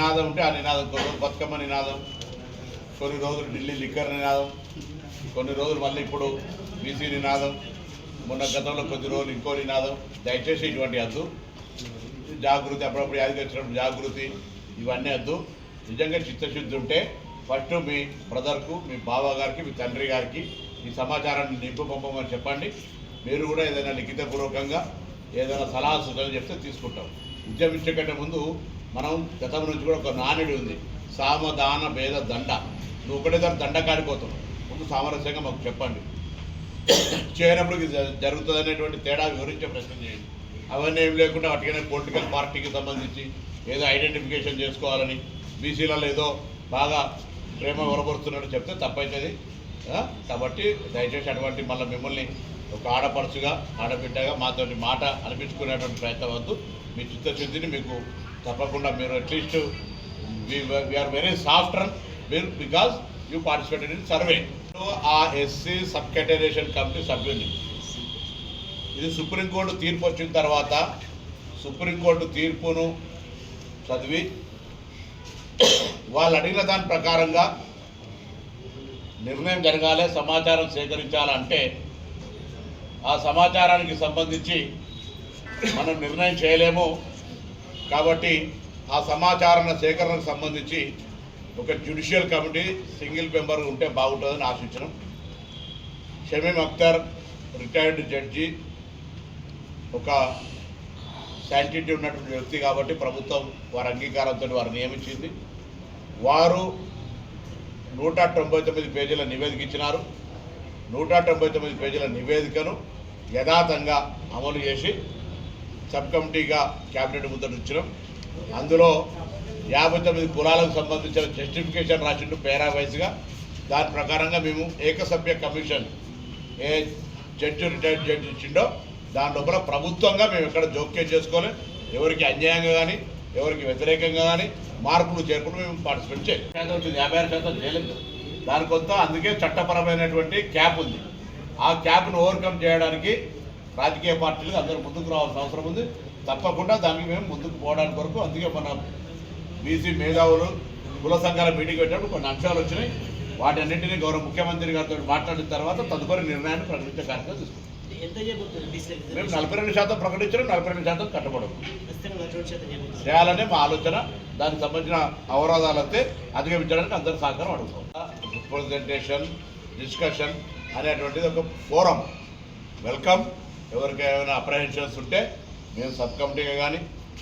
నినాదం ఉంటే ఆ నినాదం, కొన్ని రోజులు బతుకమ్మ నినాదం, కొన్ని రోజులు ఢిల్లీ లిక్కర్ నినాదం, కొన్ని రోజులు మళ్ళీ ఇప్పుడు బీసీ నినాదం, మొన్న గతంలో కొద్ది రోజులు ఇంకో నినాదం. దయచేసి ఇటువంటి వద్దు. జాగృతి అప్పుడప్పుడు యాదికి వచ్చినప్పుడు జాగృతి ఇవన్నీ వద్దు. నిజంగా చిత్తశుద్ధి ఉంటే ఫస్ట్ మీ బ్రదర్కు, మీ బావగారికి, మీ తండ్రి గారికి ఈ సమాచారాన్ని నింపు పంపమని చెప్పండి. మీరు కూడా ఏదైనా లిఖితపూర్వకంగా ఏదైనా సలహా సూచనలు చెప్తే తీసుకుంటాం. ఉద్యమించే కంటే ముందు మనం గతం నుంచి కూడా ఒక నానుడి ఉంది, సామదాన భేద దండ. నువ్వు ఒకటే దాన్ని దండ కాడిపోతావు, ముందు సామరస్యంగా మాకు చెప్పండి. చేయనప్పుడు జరుగుతుంది అనేటువంటి తేడా వివరించే ప్రశ్న చేయండి. అవన్నీ ఏం లేకుండా వాటికైనా పొలిటికల్ పార్టీకి సంబంధించి ఏదో ఐడెంటిఫికేషన్ చేసుకోవాలని బీసీలలో ఏదో బాగా ప్రేమ వరపరుస్తున్నట్టు చెప్తే తప్పవుతుంది. కాబట్టి దయచేసి అటువంటి మళ్ళీ మిమ్మల్ని ఒక ఆడపడుచుగా, ఆడబిడ్డగా మాతోటి మాట అనిపించుకునేటువంటి ప్రయత్నం వద్దు. మీ చిత్తశుద్ధిని మీకు తప్పకుండా మీరు at least we are very soft run because you participated in survey. ఆ ఎస్సీ సబ్ కేటగరైజేషన్ కమిటీ సభ్యుని ఇది సుప్రీంకోర్టు తీర్పు వచ్చిన తర్వాత సుప్రీంకోర్టు తీర్పును చదివి వాళ్ళు అడిగిన దాని ప్రకారంగా నిర్ణయం జరగాలి, సమాచారం సేకరించాలంటే ఆ సమాచారానికి సంబంధించి మనం నిర్ణయం చేయలేము. కాబట్టి ఆ సమాచార సేకరణకు సంబంధించి ఒక జ్యుడిషియల్ కమిటీ సింగిల్ మెంబర్ ఉంటే బాగుంటుందని ఆశించడం. షమీమ్ అఖ్తర్ రిటైర్డ్ జడ్జి, ఒక శాంటిటీ ఉన్నటువంటి వ్యక్తి కాబట్టి ప్రభుత్వం వారి అంగీకారంతో వారు నియమించింది. వారు 199 పేజీల నివేదిక ఇచ్చినారు. 199 పేజీల నివేదికను యథాతంగా అమలు చేసి సబ్ కమిటీగా క్యాబినెట్ ముందు ఉంచడం. అందులో 59 కులాలకు సంబంధించిన జస్టిఫికేషన్ రాసిండు పేరా వైజ్గా. దాని ప్రకారంగా మేము ఏకసభ్య కమిషన్ ఏ జడ్జి రిటైర్డ్ జడ్జి ఇచ్చిండో దాని లోపల ప్రభుత్వంగా మేము ఎక్కడ జోక్యం చేసుకోవాలి, ఎవరికి అన్యాయంగా కానీ ఎవరికి వ్యతిరేకంగా కానీ మార్పులు చేర్పులు మేము పార్టిసిపేట్ చేయాలి. 56% చేయలేదు. దాని కొంత అందుకే చట్టపరమైనటువంటి క్యాప్ ఉంది. ఆ క్యాప్ను ఓవర్కమ్ చేయడానికి రాజకీయ పార్టీలు అందరూ ముందుకు రావాల్సిన అవసరం ఉంది. తప్పకుండా దానికి మేము ముందుకు పోవడానికి వరకు అందుకే మన బీసీ మేధావులు కుల సంఘాల మీటింగ్ పెట్టినప్పుడు కొన్ని అంశాలు వచ్చినాయి. వాటన్నింటినీ గౌరవ ముఖ్యమంత్రి గారితో మాట్లాడిన తర్వాత తదుపరి నిర్ణయాన్ని ప్రకటించే కార్యక్రమం తీసుకుంటాం. మేము 42% ప్రకటించడం, 42% కట్టబడము చేయాలనే మా ఆలోచన. దానికి సంబంధించిన అవరోధాలు వస్తే అధిగమించడానికి అందరూ సహకారం అడుగుతాం. రిప్రజెంటేషన్, డిస్కషన్ అనేటువంటిది ఒక ఫోరం. వెల్కమ్. ఎవరికి ఏమైనా అప్రహెన్షన్స్ ఉంటే మేము సబ్ కమిటీగా కానీ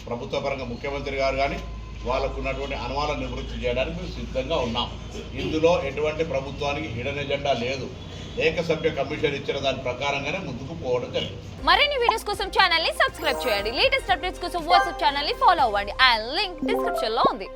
ప్రభుత్వ పరంగా ముఖ్యమంత్రి గారు కానీ వాళ్ళకు ఉన్నటువంటి అనుమానాలు నివృత్తి చేయడానికి మేము సిద్ధంగా ఉన్నాం. ఇందులో ఎటువంటి ప్రభుత్వానికి హిడెన్ ఎజెండా లేదు. ఏకసభ్య కమిషన్ ఇచ్చిన దాని ప్రకారంగానే ముందుకు పోవడం జరిగింది. మరిన్ని వీడియోస్ కోసం ఛానల్ ని సబ్స్క్రైబ్ చేయండి. లేటెస్ట్ అప్డేట్స్ కోసం వాట్సాప్ ఛానల్ ని ఫాలో అవ్వండి. ఆ లింక్ డిస్క్రిప్షన్ లో ఉంది.